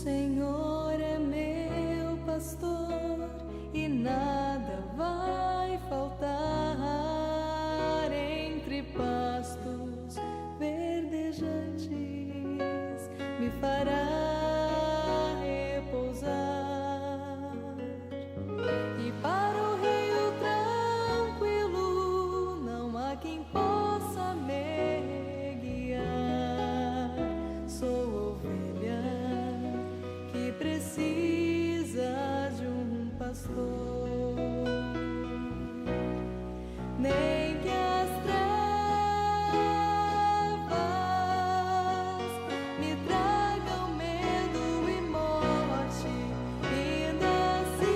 Senhor é meu pastor e nada vai faltar. Entre pastos verdejantes me fará repousar, e para o rio tranquilo não há quem possa me guiar. Sou ovelha que precisa de um pastor. Nem que as trevas me tragam medo e morte, ainda assim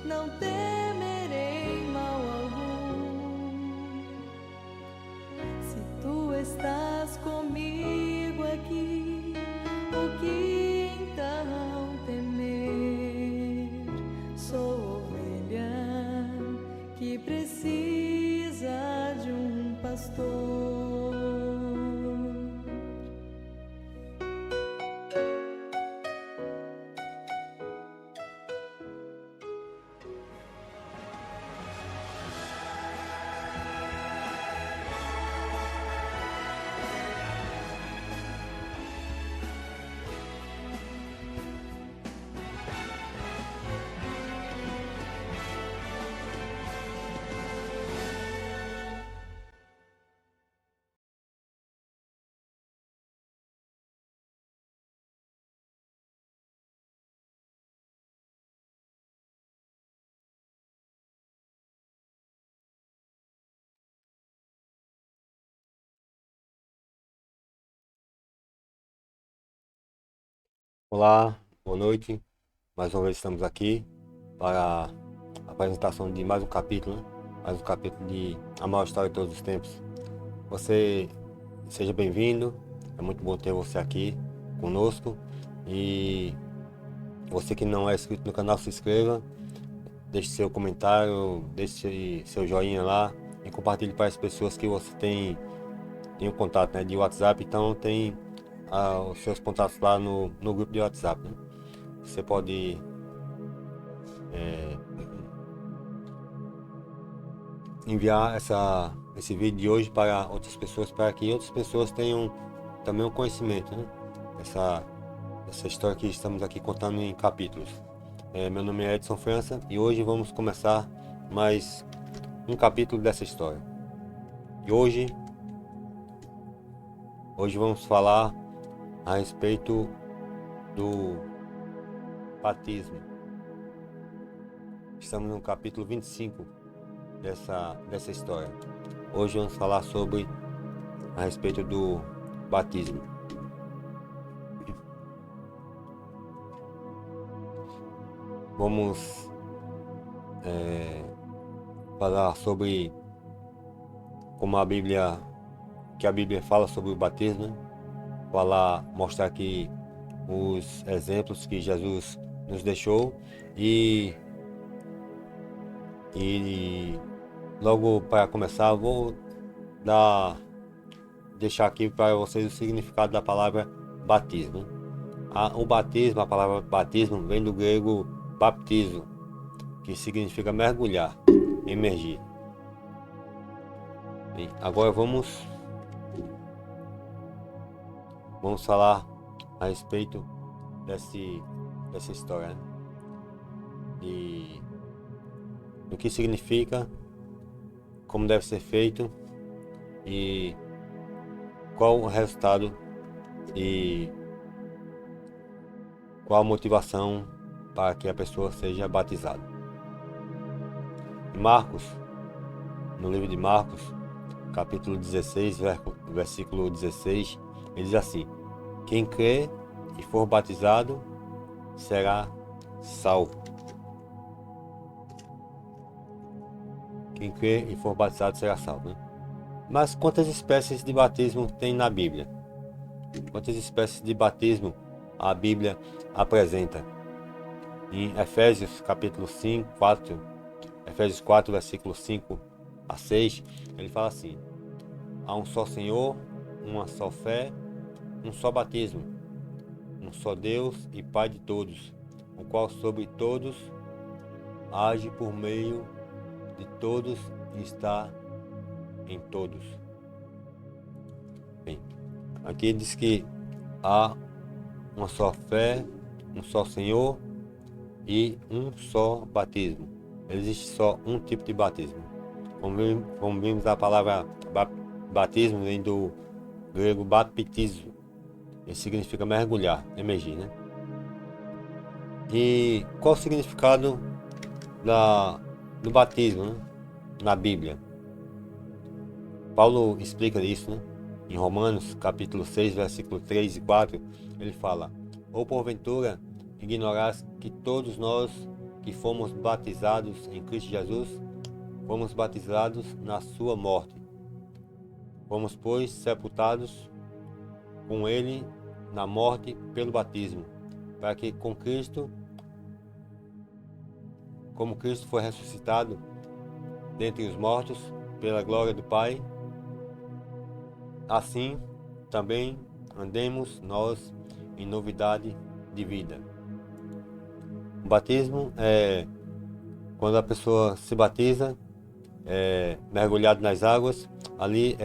não temerei mal algum. Se tu estás comigo aqui, o que então temer? Sou ovelha que precisa de um pastor. Olá, boa noite. Mais uma vez estamos aqui para a apresentação de mais um capítulo, né? Mais um capítulo de A Maior História de Todos os Tempos. Você seja bem-vindo, é muito bom ter você aqui conosco. E você que não é inscrito no canal, se inscreva, deixe seu comentário, deixe seu joinha lá e compartilhe para as pessoas que você tem um contato, né, de WhatsApp. Então tem os seus contatos lá no grupo de WhatsApp, né? Você pode enviar esse vídeo de hoje para outras pessoas, para que outras pessoas tenham também um conhecimento, né? Essa história que estamos aqui contando em capítulos. Meu nome é Edson França e hoje vamos começar mais um capítulo dessa história. E hoje vamos falar a respeito do batismo. Estamos no capítulo 25 dessa história. Hoje vamos falar a respeito do batismo. Vamos falar sobre como a Bíblia fala sobre o batismo, né? Mostrar aqui os exemplos que Jesus nos deixou e logo para começar vou deixar aqui para vocês o significado da palavra batismo. A palavra batismo vem do grego baptizo, que significa mergulhar, emergir. Bem, agora vamos falar a respeito dessa história, né? E do que significa, como deve ser feito e qual o resultado e qual a motivação para que a pessoa seja batizada. No livro de Marcos, capítulo 16, versículo 16, ele diz assim: quem crê e for batizado será salvo. Quem crê e for batizado será salvo, né? Mas quantas espécies de batismo tem na Bíblia? Quantas espécies de batismo a Bíblia apresenta? Em Efésios capítulo 4, versículo 5 a 6, ele fala assim: há um só Senhor, uma só fé, um só batismo, um só Deus e Pai de todos, o qual sobre todos age por meio de todos e está em todos. Bem, aqui diz que há uma só fé, um só Senhor e um só batismo. Existe só um tipo de batismo. Como vimos, a palavra batismo vem do grego baptizo. Isso significa mergulhar, emergir, né? E qual o significado do batismo, né, na Bíblia? Paulo explica isso, né? Em Romanos, capítulo 6, versículo 3 e 4, ele fala: ou porventura ignorás que todos nós que fomos batizados em Cristo Jesus, fomos batizados na sua morte. Fomos, pois, sepultados com ele na morte pelo batismo, para que como Cristo foi ressuscitado dentre os mortos pela glória do Pai, assim também andemos nós em novidade de vida. O batismo é quando a pessoa se batiza, mergulhado nas águas, ali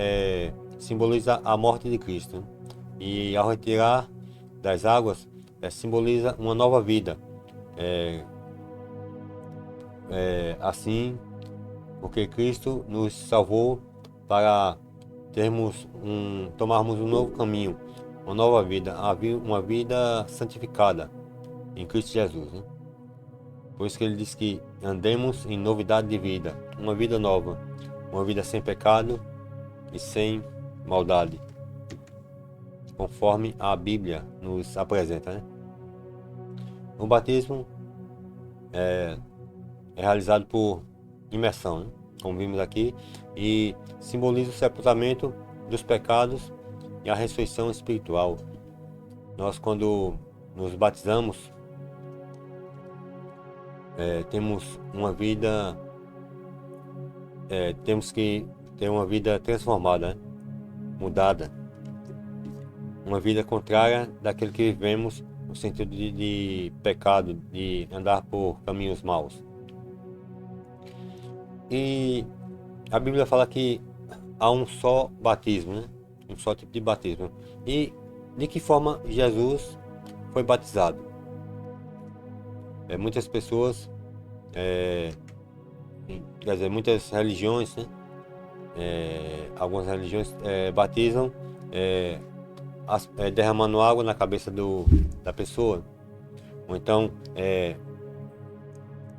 simboliza a morte de Cristo. E ao retirar das águas, simboliza uma nova vida. Assim, porque Cristo nos salvou para tomarmos um novo caminho, uma nova vida, uma vida santificada em Cristo Jesus, né? Por isso que ele diz que andemos em novidade de vida, uma vida nova, uma vida sem pecado e sem maldade, conforme a Bíblia nos apresenta, né? O batismo é realizado por imersão, né? Como vimos aqui, e simboliza o sepultamento dos pecados e a ressurreição espiritual. Nós, quando nos batizamos, temos uma vida, temos que ter uma vida transformada, né? Mudada, uma vida contrária daquele que vivemos no sentido de pecado, de andar por caminhos maus. E a Bíblia fala que há um só batismo, né? Um só tipo de batismo. E de que forma Jesus foi batizado? Muitas pessoas, quer dizer, muitas religiões, né? Algumas religiões batizam derramando água na cabeça da pessoa, ou então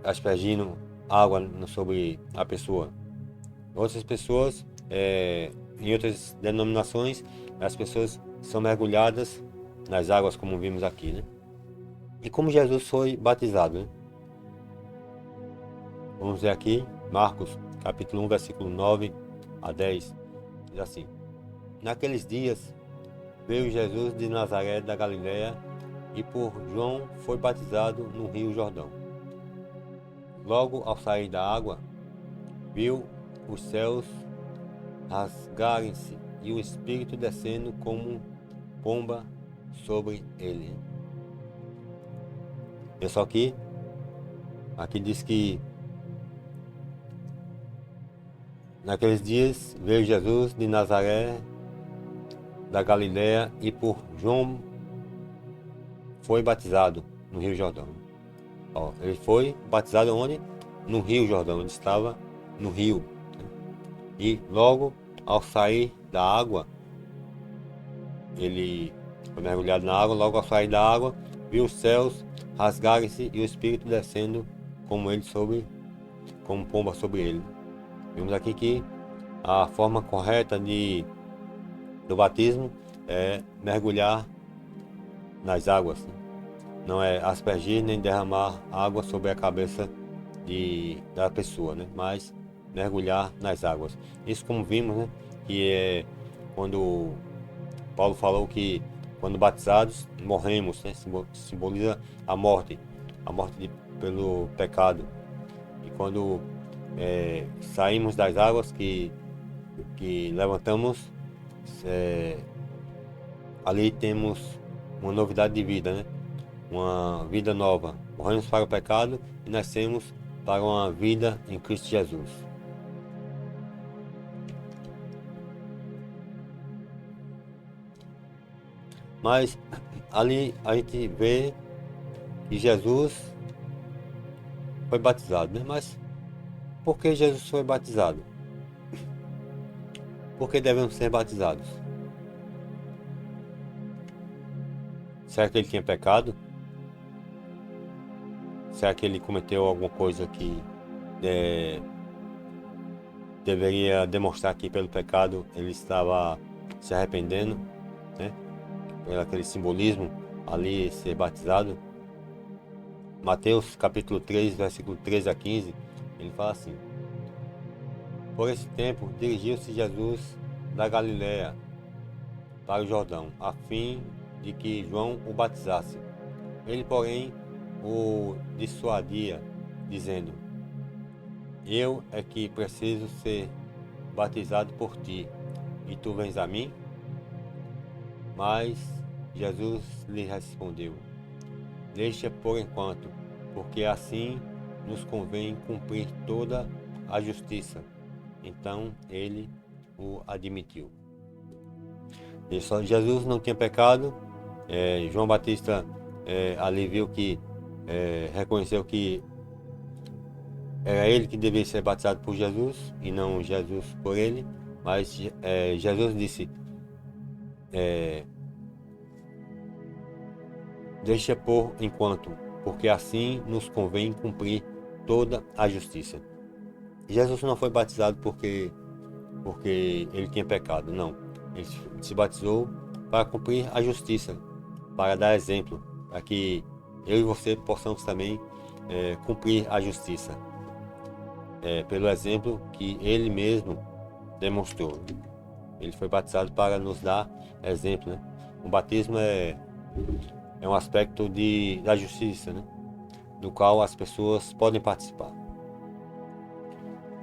aspergindo água sobre a pessoa. Outras pessoas, em outras denominações, as pessoas são mergulhadas nas águas, como vimos aqui, né? E como Jesus foi batizado, né? Vamos ver aqui, Marcos, capítulo 1, versículo 9 a 10, diz assim: naqueles dias veio Jesus de Nazaré da Galileia e por João foi batizado no rio Jordão. Logo ao sair da água, viu os céus rasgarem-se e o Espírito descendo como pomba sobre ele. Pessoal, aqui diz que naqueles dias veio Jesus de Nazaré da Galileia e por João foi batizado no rio Jordão. Ele foi batizado onde? No rio Jordão, ele estava no rio. E logo ao sair da água, ele foi mergulhado na água, logo ao sair da água, viu os céus rasgarem-se e o Espírito descendo como pomba sobre ele. Vimos aqui que a forma correta do batismo é mergulhar nas águas, né? Não é aspergir nem derramar água sobre a cabeça da pessoa, né? Mas mergulhar nas águas. Isso, como vimos, né? Que é quando Paulo falou que quando batizados morremos, né? Simboliza a morte pelo pecado. E quando saímos das águas que levantamos, ali temos uma novidade de vida, né? Uma vida nova. Morremos para o pecado e nascemos para uma vida em Cristo Jesus. Mas ali a gente vê que Jesus foi batizado, né? Mas por que Jesus foi batizado? Por que devemos ser batizados? Será que ele tinha pecado? Será que ele cometeu alguma coisa que deveria demonstrar que pelo pecado ele estava se arrependendo, né? Pelo aquele simbolismo ali, ser batizado? Mateus capítulo 3, versículo 13 a 15, ele fala assim: Por esse tempo dirigiu-se Jesus da Galiléia para o Jordão, a fim de que João o batizasse. Ele, porém, o dissuadia, dizendo: Eu é que preciso ser batizado por ti, e tu vens a mim? Mas Jesus lhe respondeu: Deixa por enquanto, porque assim nos convém cumprir toda a justiça. Então ele o admitiu. Jesus não tinha pecado. João Batista ali viu que reconheceu que era ele que devia ser batizado por Jesus e não Jesus por ele. Mas Jesus disse: Deixa por enquanto, porque assim nos convém cumprir toda a justiça. Jesus não foi batizado porque ele tinha pecado, não. Ele se batizou para cumprir a justiça, para dar exemplo, para que eu e você possamos também cumprir a justiça, pelo exemplo que ele mesmo demonstrou. Ele foi batizado para nos dar exemplo, né? O batismo é um aspecto da justiça, né? Do qual as pessoas podem participar.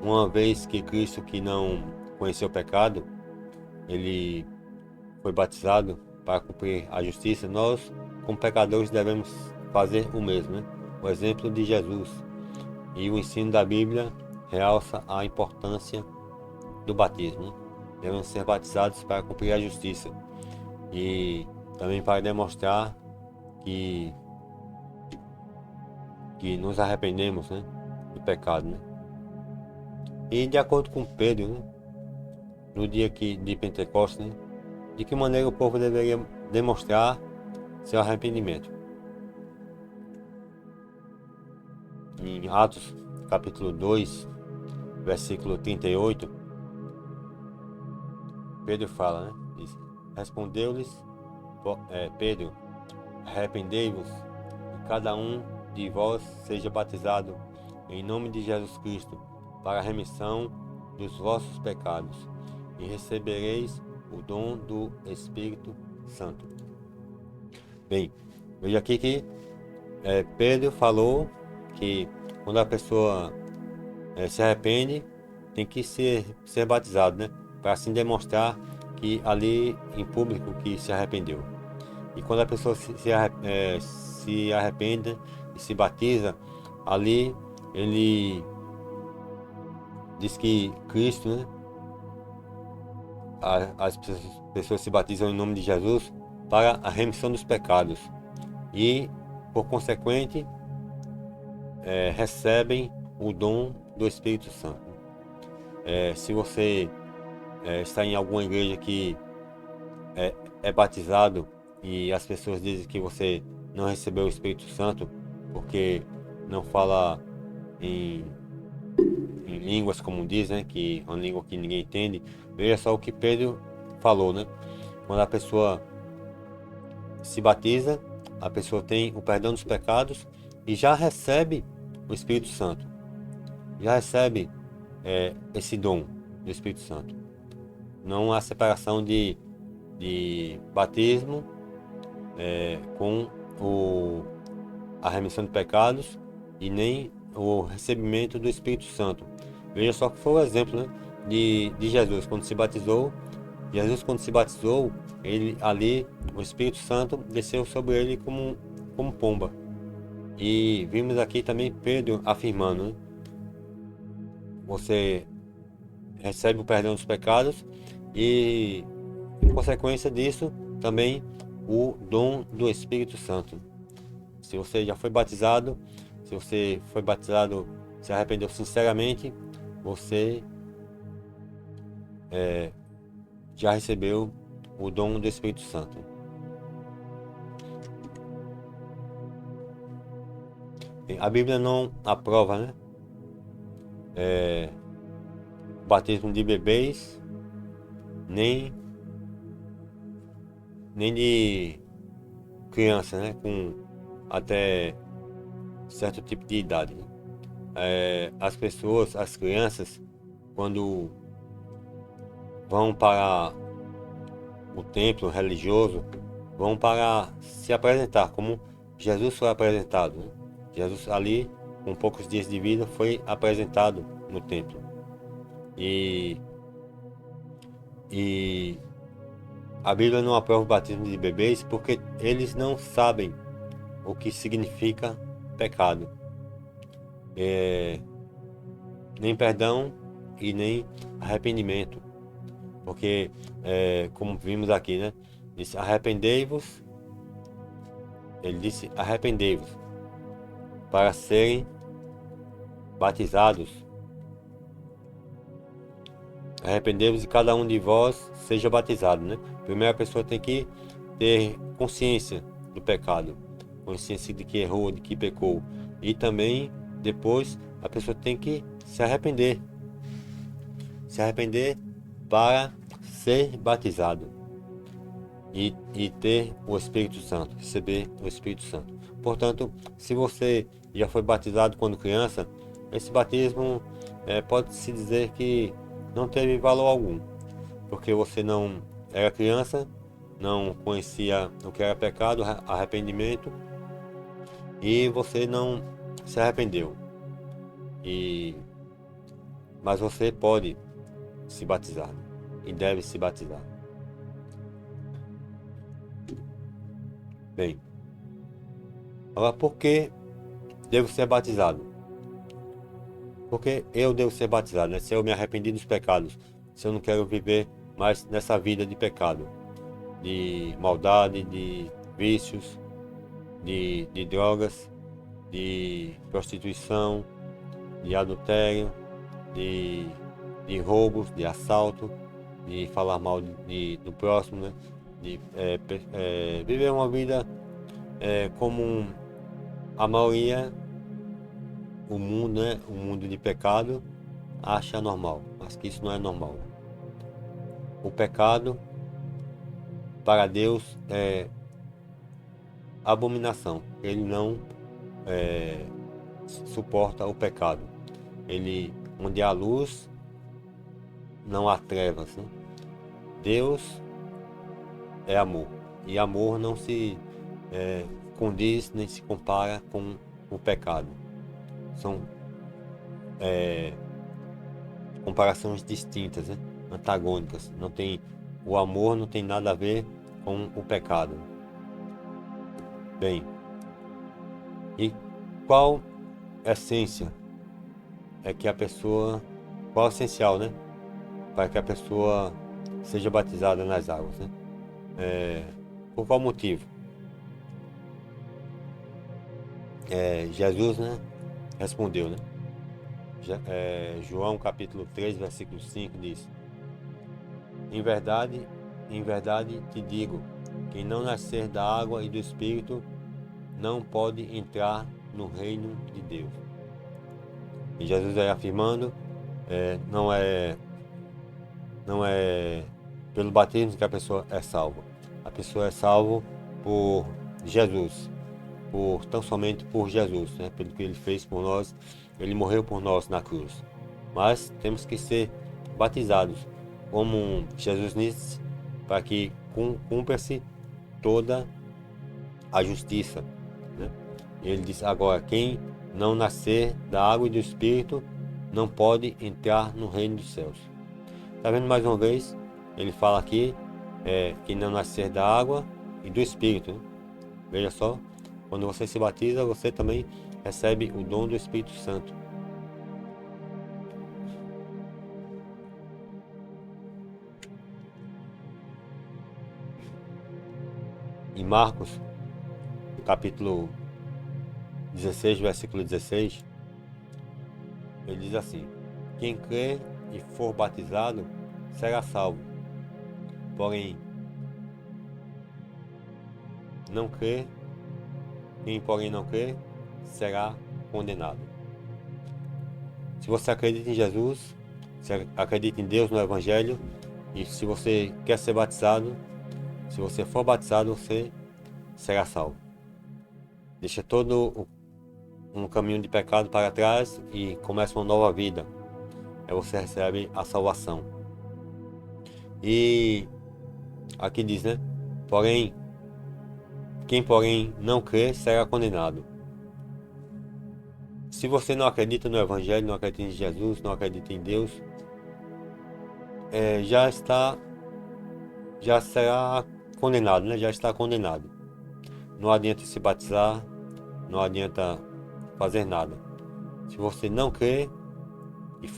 Uma vez que Cristo, que não conheceu o pecado, ele foi batizado para cumprir a justiça, nós, como pecadores, devemos fazer o mesmo, né? O exemplo de Jesus. E o ensino da Bíblia realça a importância do batismo, né? Devemos ser batizados para cumprir a justiça e também para demonstrar que nos arrependemos, né, do pecado, né? E de acordo com Pedro, né, no dia de Pentecostes, né, de que maneira o povo deveria demonstrar seu arrependimento. Em Atos capítulo 2, versículo 38, Pedro fala, né? Diz: Respondeu-lhes Pedro: Arrependei-vos e cada um de vós seja batizado em nome de Jesus Cristo para a remissão dos vossos pecados, e recebereis o dom do Espírito Santo. Bem, veja aqui que Pedro falou que quando a pessoa se arrepende, tem que ser batizado, né? Para assim demonstrar que ali em público que se arrependeu. E quando a pessoa se arrepende e se batiza, ali ele diz que Cristo, né? As pessoas se batizam em nome de Jesus para a remissão dos pecados e, por consequente, recebem o dom do Espírito Santo. Se você está em alguma igreja que é batizado e as pessoas dizem que você não recebeu o Espírito Santo porque não fala em línguas, como diz, né, que é uma língua que ninguém entende, veja só o que Pedro falou, né? Quando a pessoa se batiza, a pessoa tem o perdão dos pecados e já recebe o Espírito Santo, já recebe esse dom do Espírito Santo. Não há separação de batismo com a remissão de pecados e nem o recebimento do Espírito Santo. Veja só que foi o exemplo, né, de Jesus, quando se batizou, Jesus, quando se batizou, ele ali, o Espírito Santo desceu sobre ele como pomba. E vimos aqui também Pedro afirmando, né? Você recebe o perdão dos pecados e, em consequência disso, também o dom do Espírito Santo. Se você já foi batizado, se você foi batizado, se arrependeu sinceramente, você já recebeu o dom do Espírito Santo. A Bíblia não aprova, né? O batismo de bebês, nem de criança, né? Com até certo tipo de idade. As pessoas, as crianças, quando vão para o templo religioso, vão para se apresentar, como Jesus foi apresentado, né? Jesus ali, com poucos dias de vida, foi apresentado no templo. E a Bíblia não aprova o batismo de bebês porque eles não sabem o que significa pecado. Nem perdão e nem arrependimento. Porque, como vimos aqui, né? Disse, arrependei-vos. Ele disse, arrependei-vos para serem batizados. Arrependei-vos e cada um de vós seja batizado, né? Primeiro a pessoa tem que ter consciência do pecado, consciência de que errou, de que pecou. E também, depois, a pessoa tem que se arrepender. Se arrepender para ser batizado e ter o Espírito Santo, receber o Espírito Santo. Portanto, se você já foi batizado quando criança, esse batismo pode-se dizer que não teve valor algum, porque você não era criança, não conhecia o que era pecado, arrependimento, e você não se arrependeu. Mas você pode se batizar e deve se batizar. Bem, agora por que devo ser batizado? Porque eu devo ser batizado, né? Se eu me arrependi dos pecados, se eu não quero viver mais nessa vida de pecado, de maldade, de vícios, de drogas, de prostituição, de adultério, de roubos, de assalto, de falar mal do próximo, né? De viver uma vida como a maioria, o mundo, né? O mundo de pecado acha normal, mas que isso não é normal. O pecado para Deus é abominação. Ele não suporta o pecado. Onde há luz, não há trevas, né? Deus é amor, e amor não se condiz nem se compara com o pecado. São comparações distintas, né? Antagônicas. O amor não tem nada a ver com o pecado. Bem, e qual essência qual é o essencial, né? Para que a pessoa seja batizada nas águas, né? Por qual motivo? Jesus, né, respondeu, né? João capítulo 3, versículo 5 diz: em verdade te digo, quem não nascer da água e do Espírito não pode entrar no reino de Deus. E Jesus aí afirmando, não é pelo batismo que a pessoa é salva. A pessoa é salva por Jesus, tão somente por Jesus, né? Pelo que ele fez por nós, ele morreu por nós na cruz. Mas temos que ser batizados, como Jesus disse, para que cumpra-se toda a justiça, né? Ele disse agora, quem não nascer da água e do Espírito não pode entrar no reino dos céus. Está vendo mais uma vez? ele fala aqui que não nascer da água e do Espírito, né? Veja só, quando você se batiza, você também recebe o dom do Espírito Santo. Em Marcos, capítulo 16, versículo 16, ele diz assim: quem crê e for batizado será salvo, porém quem porém não crê será condenado. Se você acredita em Jesus, se acredita em Deus, no Evangelho, e se você quer ser batizado, se você for batizado, você será salvo. Deixa todo um caminho de pecado para trás e começa uma nova vida. Aí você recebe a salvação. E aqui diz, né? Quem porém não crê será condenado. Se você não acredita no Evangelho, não acredita em Jesus, não acredita em Deus, já será condenado, né? Já está condenado. Não adianta se batizar, não adianta fazer nada. Se você não crê e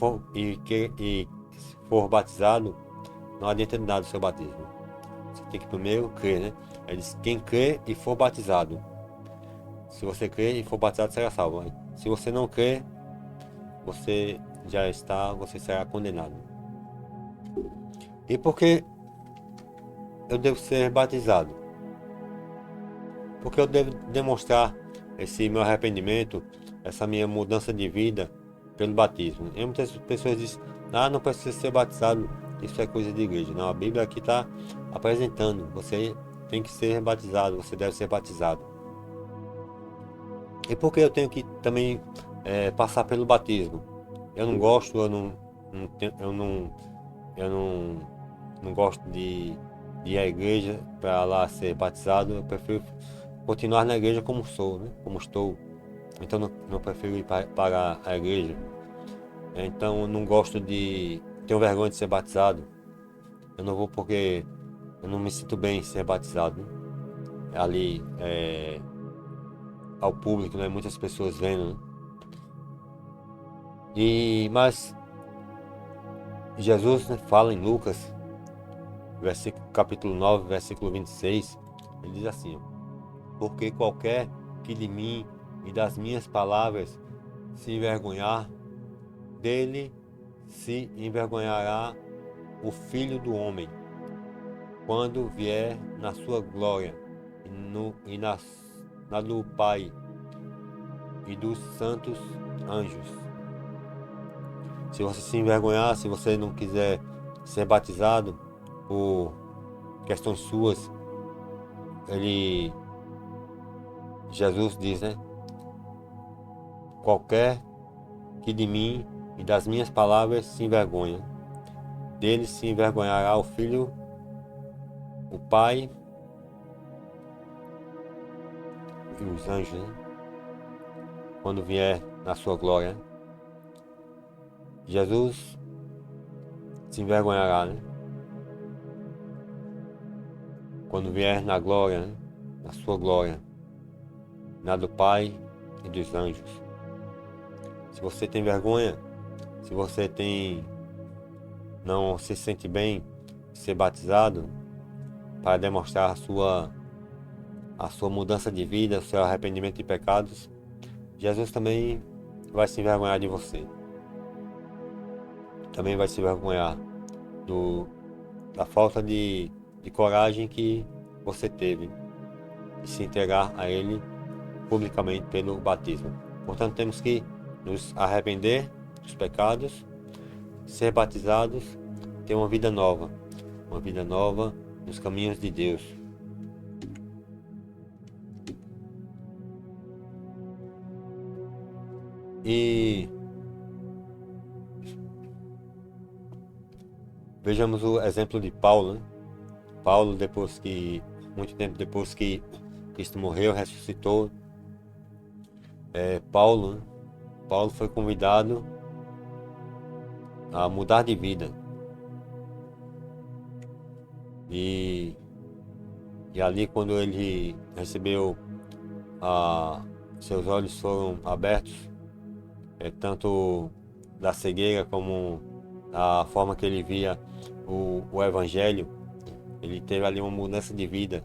for batizado, não adianta de nada o seu batismo. Você tem que primeiro crer, né? Ele diz, quem crê e for batizado. Se você crer e for batizado, será salvo. Se você não crer, você será condenado. E por que eu devo ser batizado? Porque eu devo demonstrar esse meu arrependimento, essa minha mudança de vida pelo batismo. E muitas pessoas dizem, não precisa ser batizado, isso é coisa de igreja. Não, a Bíblia aqui está apresentando, você tem que ser batizado, você deve ser batizado. E por que eu tenho que também passar pelo batismo? Eu não gosto, eu não gosto de ir à igreja para lá ser batizado. Eu prefiro continuar na igreja como sou, né? Como estou. Então não prefiro ir para a igreja. Então eu não gosto tenho vergonha de ser batizado. Eu não vou porque eu não me sinto bem em ser batizado, né? Ali ao público, né? Muitas pessoas vendo, né? Mas Jesus, né, fala em Lucas, capítulo 9, versículo 26, ele diz assim: porque qualquer que de mim e das minhas palavras se envergonhar, dele se envergonhará o Filho do Homem, quando vier na sua glória e na do Pai e dos santos anjos. Se você se envergonhar, se você não quiser ser batizado por questões suas, Jesus diz, né? Qualquer que de mim e das minhas palavras se envergonha, dele se envergonhará o Filho, o Pai e os anjos, né? Quando vier na sua glória. Jesus se envergonhará, né? Quando vier na glória, né? Na sua glória, na do Pai e dos anjos. Se você tem vergonha, se você não se sente bem de ser batizado, para demonstrar a sua mudança de vida, o seu arrependimento de pecados, Jesus também vai se envergonhar de você. Também vai se envergonhar da falta de coragem que você teve de se entregar a Ele publicamente pelo batismo. Portanto, temos que nos arrepender dos pecados, ser batizados, ter uma vida nova nos caminhos de Deus. E vejamos o exemplo de Paulo, né? Paulo, muito tempo depois que Cristo morreu, ressuscitou, Paulo foi convidado a mudar de vida. E, e ali, quando ele recebeu, seus olhos foram abertos, tanto da cegueira como a forma que ele via o Evangelho. Ele teve ali uma mudança de vida.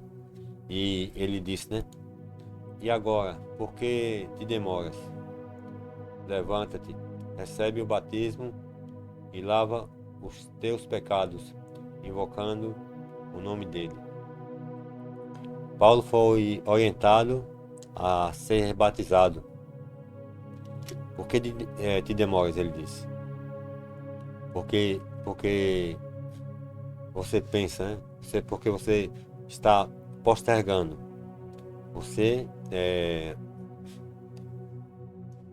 E ele disse, né? E agora, por que te demoras? Levanta-te, recebe o batismo e lava os teus pecados, invocando o nome dele. Paulo foi orientado a ser batizado. Por que te demoras? Ele disse. Porque você pensa, né? Porque você está postergando. Você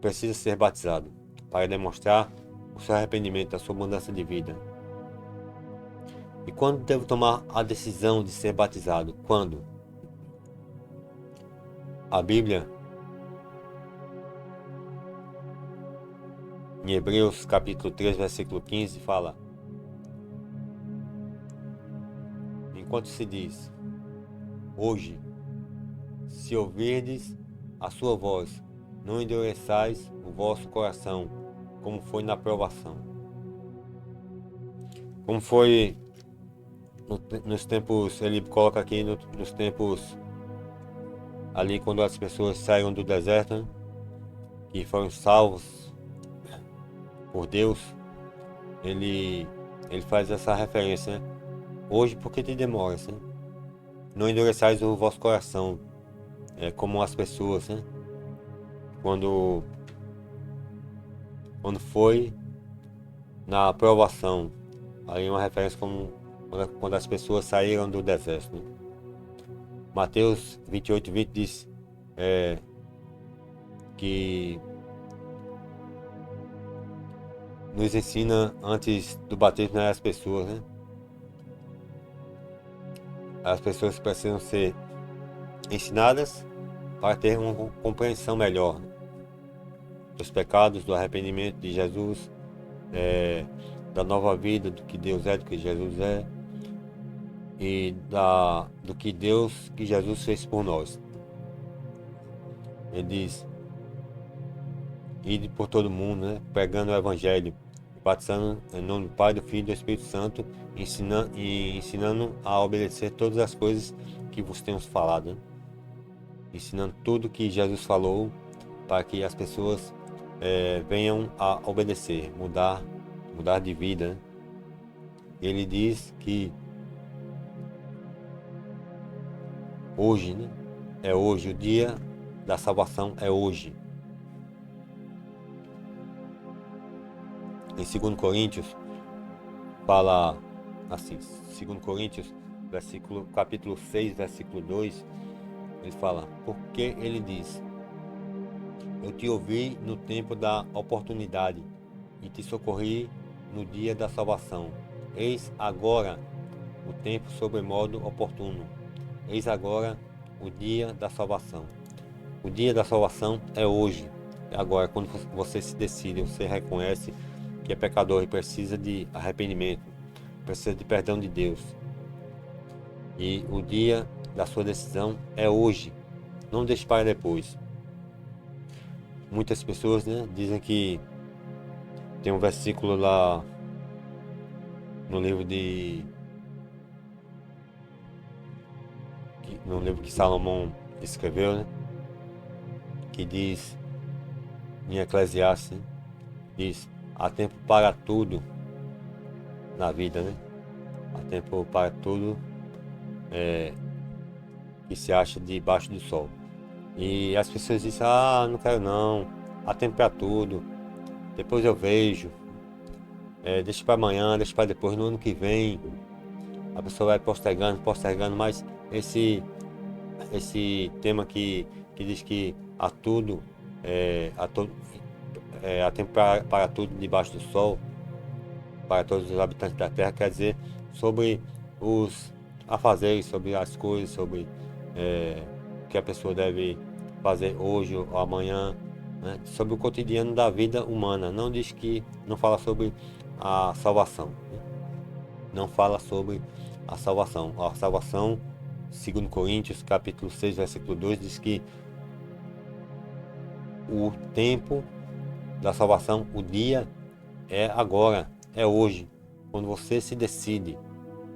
precisa ser batizado para demonstrar o seu arrependimento, a sua mudança de vida. E quando devo tomar a decisão de ser batizado? Quando? A Bíblia, em Hebreus capítulo 3, versículo 15, fala: enquanto se diz, hoje, se ouvirdes a sua voz, não endureçais o vosso coração, como foi na provação. Como foi nos tempos, ele coloca aqui nos tempos ali quando as pessoas saíram do deserto, né, que foram salvos por Deus. Ele faz essa referência, né? Hoje, por que te demoras, né? Não endureçais o vosso coração, como as pessoas, né? Quando foi na aprovação, aí uma referência como quando as pessoas saíram do deserto, né? Mateus 28:20 diz que nos ensina antes do batismo, né, as pessoas, né? As pessoas precisam ser ensinadas para ter uma compreensão melhor, né, dos pecados, do arrependimento de Jesus, da nova vida, do que Deus é, do que Jesus é, e do que Jesus fez por nós. Ele diz: ide por todo mundo, né, pregando o Evangelho, batizando em nome do Pai, do Filho e do Espírito Santo, ensinando a obedecer todas as coisas que vos temos falado, né? Ensinando tudo que Jesus falou, para que as pessoas venham a obedecer, mudar de vida, né? Ele diz que hoje, né, é hoje, o dia da salvação é hoje. Em 2 Coríntios, fala assim, 2 Coríntios, capítulo 6, versículo 2, ele fala: porque ele diz, eu te ouvi no tempo da oportunidade e te socorri no dia da salvação. Eis agora o tempo sobremodo oportuno. Eis agora o dia da salvação. O dia da salvação é hoje, é agora, quando você se decide, você reconhece que é pecador e precisa de arrependimento, precisa de perdão de Deus. E o dia da sua decisão é hoje, não deixe para depois. Muitas pessoas, né, dizem que tem um versículo lá no livro que Salomão escreveu, né, que diz em Eclesiastes, né, diz: há tempo para tudo na vida, né? Há tempo para tudo que se acha debaixo do sol. E as pessoas dizem: não quero não, há tempo para tudo, depois eu vejo, deixa para amanhã, deixa para depois, no ano que vem. A pessoa vai postergando, mas esse tema que diz que há tempo para tudo debaixo do sol, para todos os habitantes da terra, quer dizer sobre os afazeres, sobre as coisas, sobre o que a pessoa deve fazer hoje ou amanhã, né? Sobre o cotidiano da vida humana. Não fala sobre a salvação, né? Não fala sobre a salvação. A salvação, segundo Coríntios, capítulo 6, versículo 2, diz que o tempo da salvação, o dia é agora, é hoje, quando você se decide,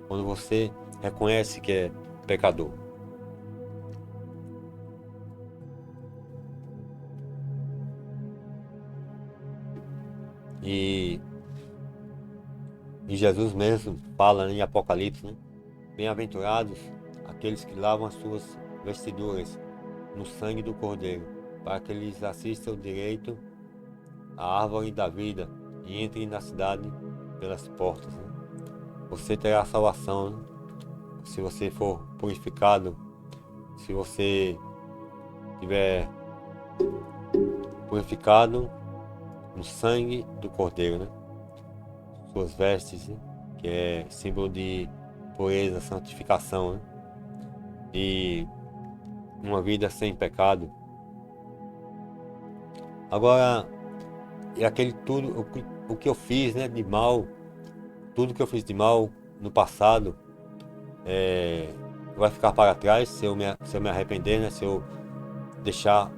quando você reconhece que é pecador. E Jesus mesmo fala em Apocalipse, né? Bem-aventurados aqueles que lavam as suas vestiduras no sangue do Cordeiro, para que eles assistam o direito à árvore da vida e entrem na cidade pelas portas, né? Você terá salvação, né? Se você for purificado, se você tiver purificado no sangue do Cordeiro, né? Suas vestes, né? Que é símbolo de pureza, santificação, né? E uma vida sem pecado. Agora, e aquele tudo, o que eu fiz, né, de mal, tudo que eu fiz de mal no passado, vai ficar para trás se eu me arrepender, né? Se eu deixar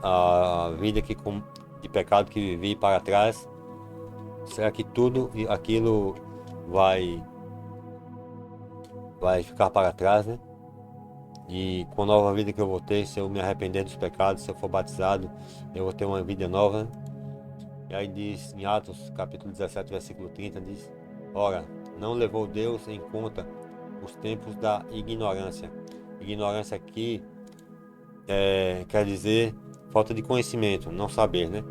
a vida de pecado que vivi para trás, será que tudo aquilo vai ficar para trás, né? E com a nova vida que eu vou ter, se eu me arrepender dos pecados, se eu for batizado, eu vou ter uma vida nova. E aí diz em Atos, capítulo 17, versículo 30, diz: ora, não levou Deus em conta os tempos da ignorância. Ignorância aqui quer dizer falta de conhecimento, não saber, né?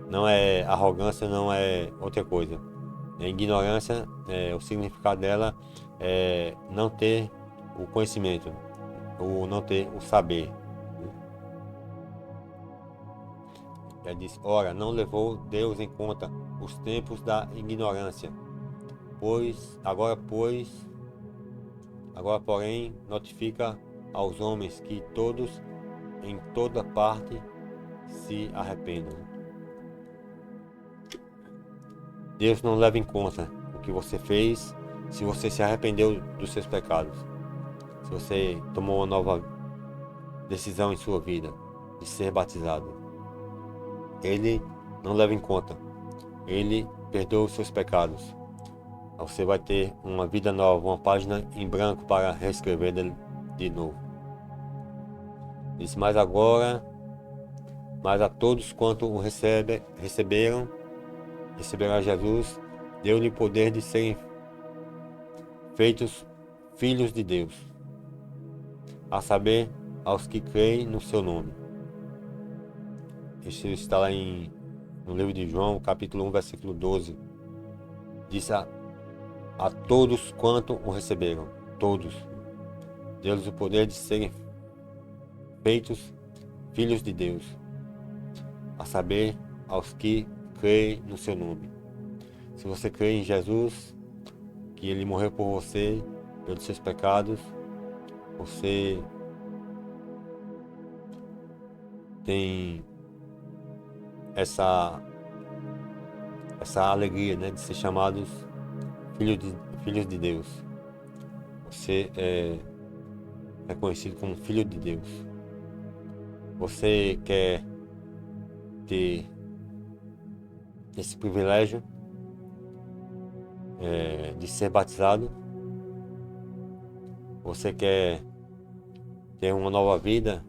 Não é arrogância, não é outra coisa. Ignorância, o significado dela é não ter o conhecimento, ou não ter o saber. Ela diz: ora, não levou Deus em conta os tempos da ignorância, agora, porém, notifica aos homens que todos, em toda parte, se arrependam. Deus não leva em conta o que você fez se você se arrependeu dos seus pecados. Se você tomou uma nova decisão em sua vida de ser batizado. Ele não leva em conta. Ele perdoa os seus pecados. Você vai ter uma vida nova, uma página em branco para reescrever de novo. Diz: mas agora, mas a todos quanto o receberam a Jesus, deu-lhe poder de serem feitos filhos de Deus, a saber, aos que creem no seu nome. Isso está lá no livro de João, capítulo 1, versículo 12. Diz a todos quanto o receberam, todos, deu-lhes o poder de serem feitos filhos de Deus, a saber, aos que creem no seu nome. Se você crê em Jesus, que ele morreu por você, pelos seus pecados, você tem essa alegria, né, de ser chamados filhos de Deus. Você é reconhecido como filho de Deus. Você quer ter esse privilégio de ser batizado? Você quer ter uma nova vida,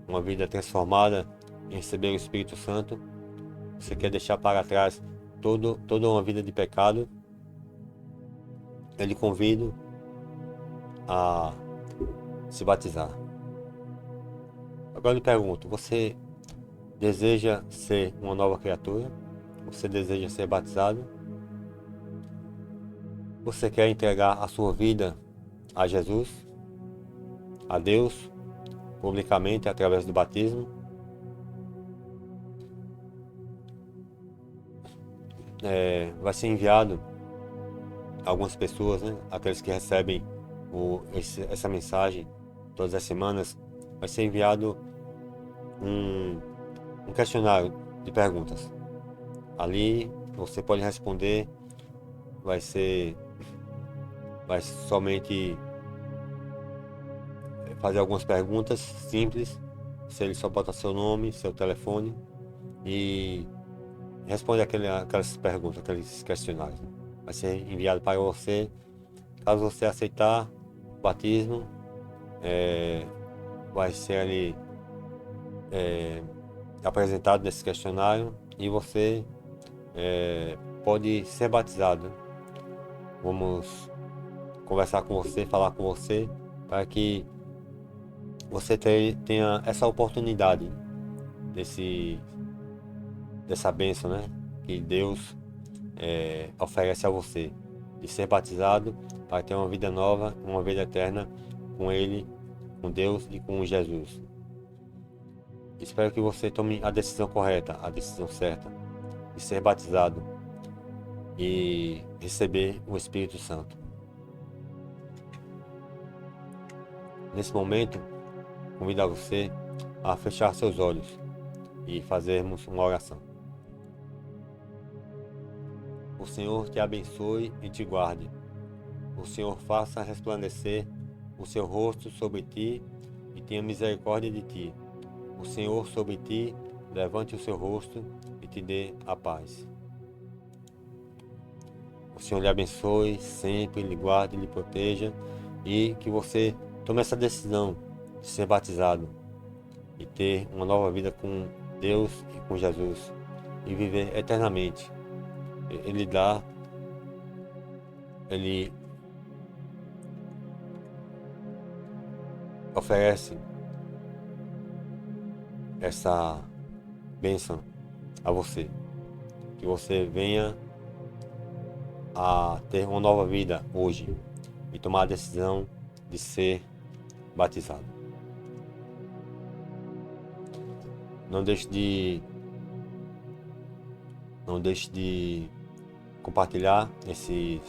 uma vida transformada em receber o Espírito Santo? Você quer deixar para trás toda uma vida de pecado? Eu lhe convido a se batizar. Agora eu lhe pergunto: você deseja ser uma nova criatura? Você deseja ser batizado? Você quer entregar a sua vida a Jesus, a Deus, publicamente através do batismo? Vai ser enviado a algumas pessoas, né? Aqueles que recebem essa mensagem todas as semanas, vai ser enviado um questionário de perguntas. Ali você pode responder, vai ser vai somente fazer algumas perguntas simples. Ele só bota seu nome, seu telefone e responde aquelas perguntas, aqueles questionários. Vai ser enviado para você. Caso você aceitar o batismo, vai ser ali apresentado nesse questionário e você pode ser batizado. Vamos conversar com você, falar com você, para que você tenha essa oportunidade dessa bênção, né, que Deus oferece a você, de ser batizado para ter uma vida nova, uma vida eterna com Ele, com Deus e com Jesus. Espero que você tome a decisão correta, a decisão certa, de ser batizado e receber o Espírito Santo. Nesse momento, convido a você a fechar seus olhos e fazermos uma oração. O Senhor te abençoe e te guarde. O Senhor faça resplandecer o seu rosto sobre ti e tenha misericórdia de ti. O Senhor sobre ti levante o seu rosto e te dê a paz. O Senhor lhe abençoe sempre, lhe guarde, lhe proteja e que você tome essa decisão de ser batizado e ter uma nova vida com Deus e com Jesus e viver eternamente. Ele oferece essa bênção a você, que você venha a ter uma nova vida hoje e tomar a decisão de ser batizado. Não deixe de compartilhar esse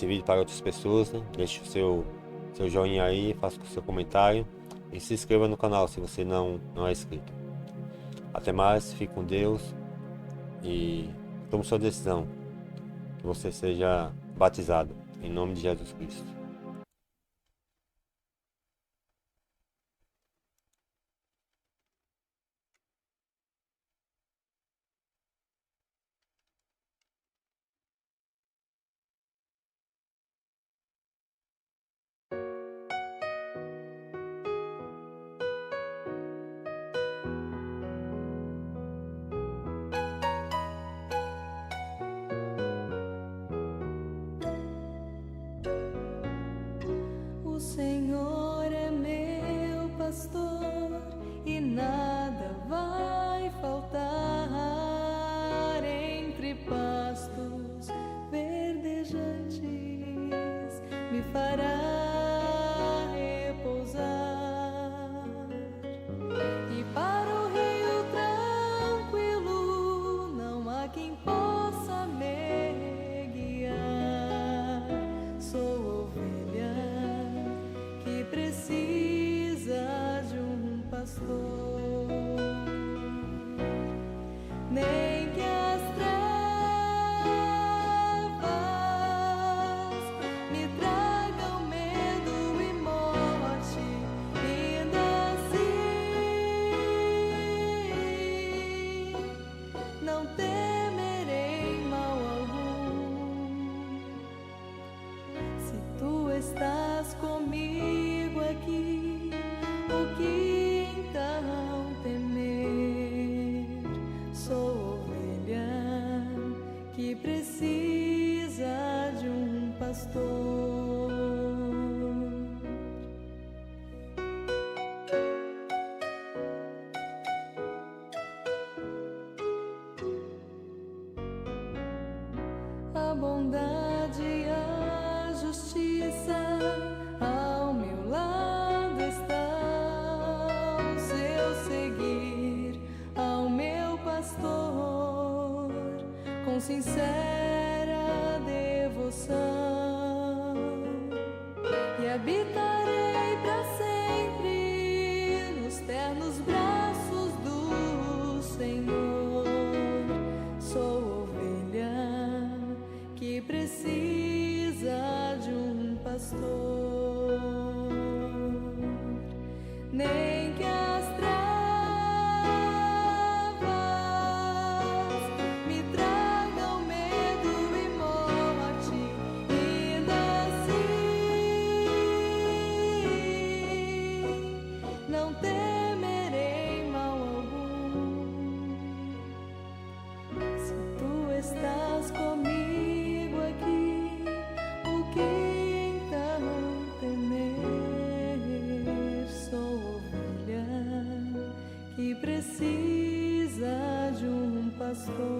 vídeo para outras pessoas, né? Deixe o seu joinha aí, faça o seu comentário e se inscreva no canal se você não é inscrito. Até mais, fique com Deus e tome sua decisão, que você seja batizado em nome de Jesus Cristo. O Senhor é meu pastor e nada vai faltar. Entre pastos verdejantes me fará repousar, e para o rio tranquilo não há quem possa me guiar. Sou ovelha que precisa de um pastor. Nem que as trevas me tragam medo e morte, ainda assim não temerei mal algum. Se tu estás comigo aqui, o que então temer? Sou ovelha que precisa de um pastor. A bondade e a justiça ao meu lado estão. Se eu seguir ao meu pastor com sincera devoção, e habitarei para sempre nos ternos braços do Senhor. Sou ovelha que precisa de um pastor. não temerei mal algum. Se tu estás comigo aqui, o que então temer? Sou ovelha que precisa de um pastor.